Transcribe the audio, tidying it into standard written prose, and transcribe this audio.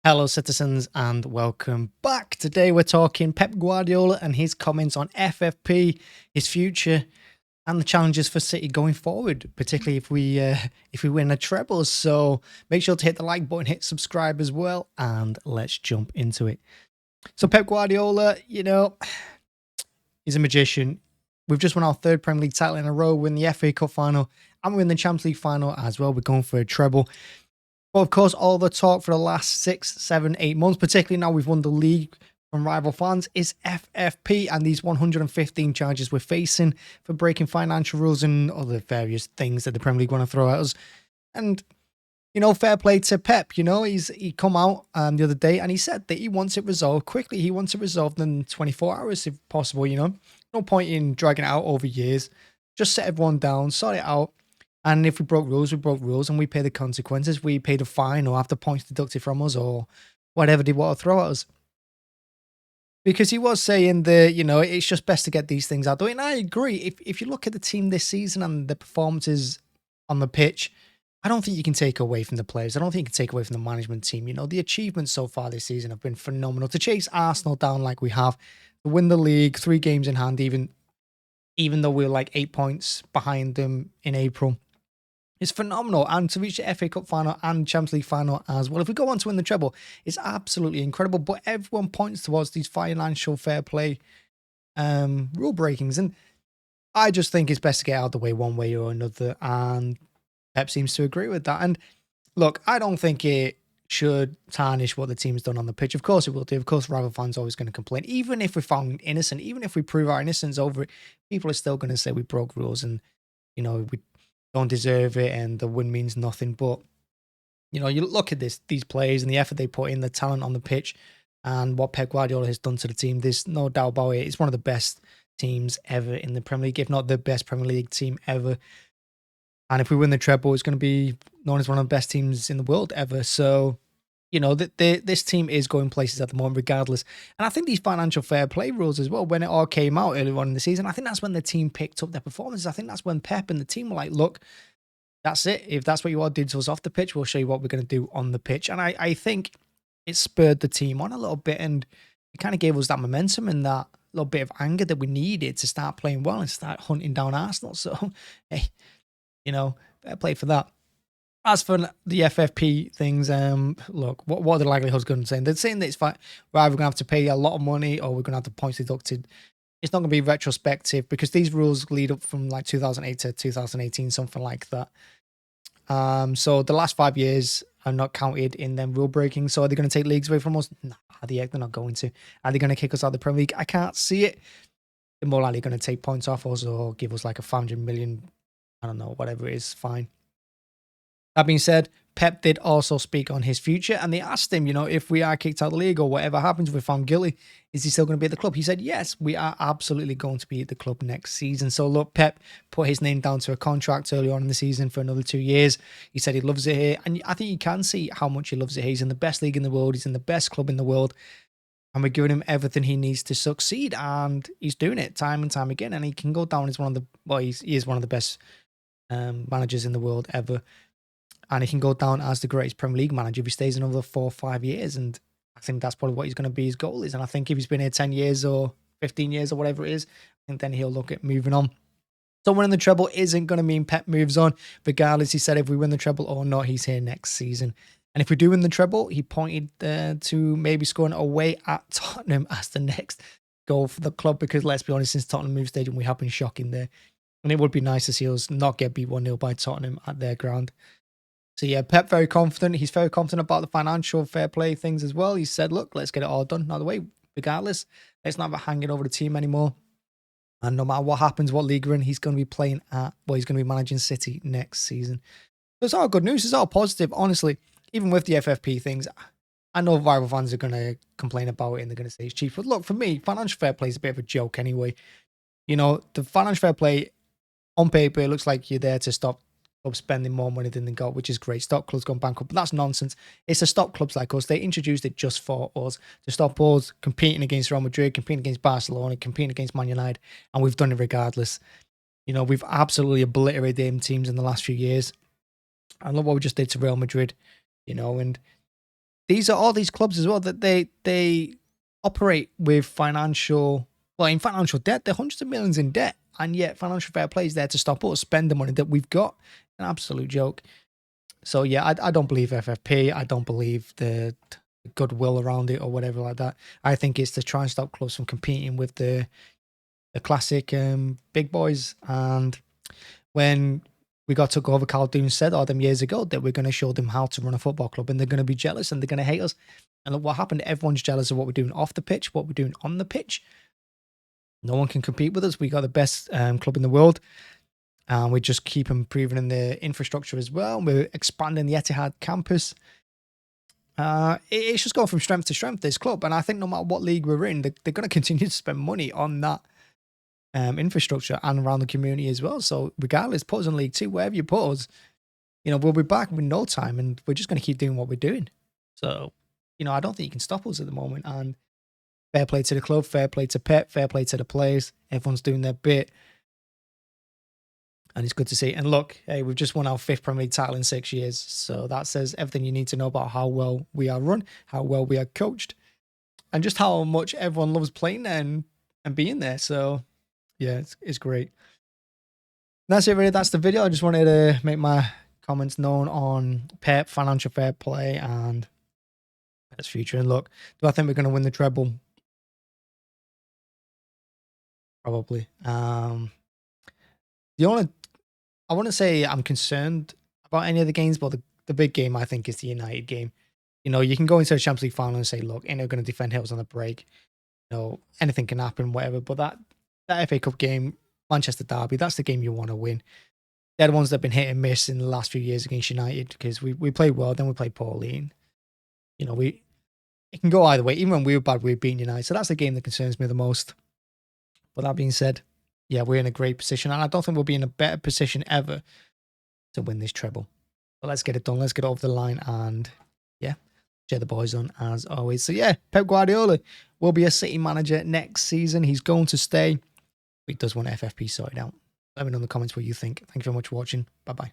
Hello, citizens, and welcome back. Today, we're talking Pep Guardiola and his comments on FFP, his future, and the challenges for City going forward, particularly if we win a treble. So make sure to hit the like button, hit subscribe as well, and let's jump into it. So Pep Guardiola, he's a magician. We've just won our third Premier League title in a row. We're in the FA Cup final, and we're in the Champions League final as well. We're going for a treble. Well, of course, all the talk for the last 6, 7, 8 months, particularly now we've won the league from rival fans, is FFP and these 115 charges we're facing for breaking financial rules and other various things that the Premier League want to throw at us. And, fair play to Pep. He come out the other day and he said that he wants it resolved quickly. He wants it resolved in 24 hours if possible, No point in dragging it out over years. Just set everyone down, sort it out. And if we broke rules, we broke rules and we pay the consequences. We pay the fine or have the points deducted from us or whatever they want to throw at us. Because he was saying that, it's just best to get these things out the way. And I agree. If you look at the team this season and the performances on the pitch, I don't think you can take away from the players. I don't think you can take away from the management team. The achievements so far this season have been phenomenal. To chase Arsenal down like we have, to win the league, 3 games in hand, even though we were like 8 points behind them in April. It's phenomenal, and to reach the FA Cup final and Champions League final as well. If we go on to win the treble, it's absolutely incredible. But everyone points towards these financial fair play rule breakings, and I just think it's best to get out of the way one way or another. And Pep seems to agree with that. And look, I don't think it should tarnish what the team's done on the pitch. Of course it will do. Of course, rival fans are always going to complain. Even if we're found innocent, even if we prove our innocence over it, people are still going to say we broke rules and we don't deserve it and the win means nothing. But you look at these players and the effort they put in, the talent on the pitch, and what Pep Guardiola has done to the team. There's no doubt about it. It's one of the best teams ever in the Premier League, if not the best Premier League team ever. And if we win the treble, it's going to be known as one of the best teams in the world ever. So this team is going places at the moment, regardless. And I think these financial fair play rules as well, when it all came out earlier on in the season, I think that's when the team picked up their performances. I think that's when Pep and the team were like, look, that's it. If that's what you want to do to us off the pitch, we'll show you what we're going to do on the pitch. And I think it spurred the team on a little bit, and it kind of gave us that momentum and that little bit of anger that we needed to start playing well and start hunting down Arsenal. So, hey, fair play for that. As for the FFP things, look, what are the likelihoods going to say? They're saying that it's fine. We're either going to have to pay a lot of money or we're going to have the points deducted. It's not going to be retrospective because these rules lead up from like 2008 to 2018, something like that. So the last 5 years are not counted in them rule breaking. So are they going to take leagues away from us? No, they're not going to. Are they going to kick us out of the Premier League? I can't see it. They're more likely going to take points off us or give us like a 500 million, I don't know, whatever it is, fine. That being said, Pep did also speak on his future, and they asked him, if we are kicked out of the league or whatever happens, we're found guilty, is he still going to be at the club? He said, yes, we are absolutely going to be at the club next season. So look, Pep put his name down to a contract early on in the season for another 2 years. He said he loves it here, and I think you can see how much he loves it here. He's in the best league in the world. He's in the best club in the world, and we're giving him everything he needs to succeed, and he's doing it time and time again, and he can go down as he is one of the best managers in the world ever. And he can go down as the greatest Premier League manager if he stays another 4 or 5 years. And I think that's probably what he's going to be, his goal is. And I think if he's been here 10 years or 15 years or whatever it is, I think then he'll look at moving on. So winning the treble isn't going to mean Pep moves on. Regardless, he said if we win the treble or not, he's here next season. And if we do win the treble, he pointed to maybe scoring away at Tottenham as the next goal for the club. Because let's be honest, since Tottenham moved stadium, we have been shocking there. And it would be nice to see us not get beat 1-0 by Tottenham at their ground. So yeah, Pep very confident. He's very confident about the financial fair play things as well. He said, look, let's get it all done out of the way. Regardless, let's not have it hanging over the team anymore. And no matter what happens, what league we're in, he's going to be playing he's going to be managing City next season. So it's all good news. It's all positive, honestly. Even with the FFP things, I know rival fans are going to complain about it and they're going to say it's cheap. But look, for me, financial fair play is a bit of a joke anyway. The financial fair play, on paper, it looks like you're there to stop clubs spending more money than they got, which is great. Stop clubs going bankrupt, but that's nonsense. It's to stop clubs like us. They introduced it just for us, to stop us competing against Real Madrid, competing against Barcelona, competing against Man United, and we've done it regardless. We've absolutely obliterated them teams in the last few years. And look what we just did to Real Madrid, and these are all these clubs as well that they operate with financial, well, in financial debt. They're hundreds of millions in debt, and yet financial fair play is there to stop us spend the money that we've got. An absolute joke. So yeah, I don't believe FFP. I don't believe the goodwill around it or whatever like that. I think it's to try and stop clubs from competing with the classic big boys. And when we got took over, Carl Doon said all them years ago that we're going to show them how to run a football club, and they're going to be jealous and they're going to hate us. And look what happened. Everyone's jealous of what we're doing off the pitch, what we're doing on the pitch. No one can compete with us. We got the best club in the world. And we just keep improving in the infrastructure as well. We're expanding the Etihad campus. It's just going from strength to strength, this club. And I think no matter what league we're in, they're going to continue to spend money on that infrastructure and around the community as well. So regardless, put us in League Two, wherever you put us, we'll be back in no time, and we're just going to keep doing what we're doing. So, I don't think you can stop us at the moment. And fair play to the club, fair play to Pep, fair play to the players. Everyone's doing their bit. And it's good to see. And look, hey, we've just won our 5th Premier League title in 6 years. So that says everything you need to know about how well we are run, how well we are coached, and just how much everyone loves playing there and being there. So, yeah, it's great. That's it, really. That's the video. I just wanted to make my comments known on Pep, financial fair play, and Peps Future. And look, do I think we're going to win the treble? Probably. I want to say I'm concerned about any of the games, but the big game, I think, is the United game. You can go into a Champions League final and say, look, ain't going to defend Hills on the break. Anything can happen, whatever. But that FA Cup game, Manchester Derby, that's the game you want to win. They're the ones that have been hit and miss in the last few years against United, because we played well, then we played poorly. And, it can go either way. Even when we were bad, we were beating United. So that's the game that concerns me the most. But that being said, yeah, we're in a great position, and I don't think we'll be in a better position ever to win this treble. But let's get it done. Let's get over the line and, yeah, cheer the boys on as always. So, yeah, Pep Guardiola will be a City manager next season. He's going to stay. He does want FFP sorted out. Let me know in the comments what you think. Thank you very much for watching. Bye-bye.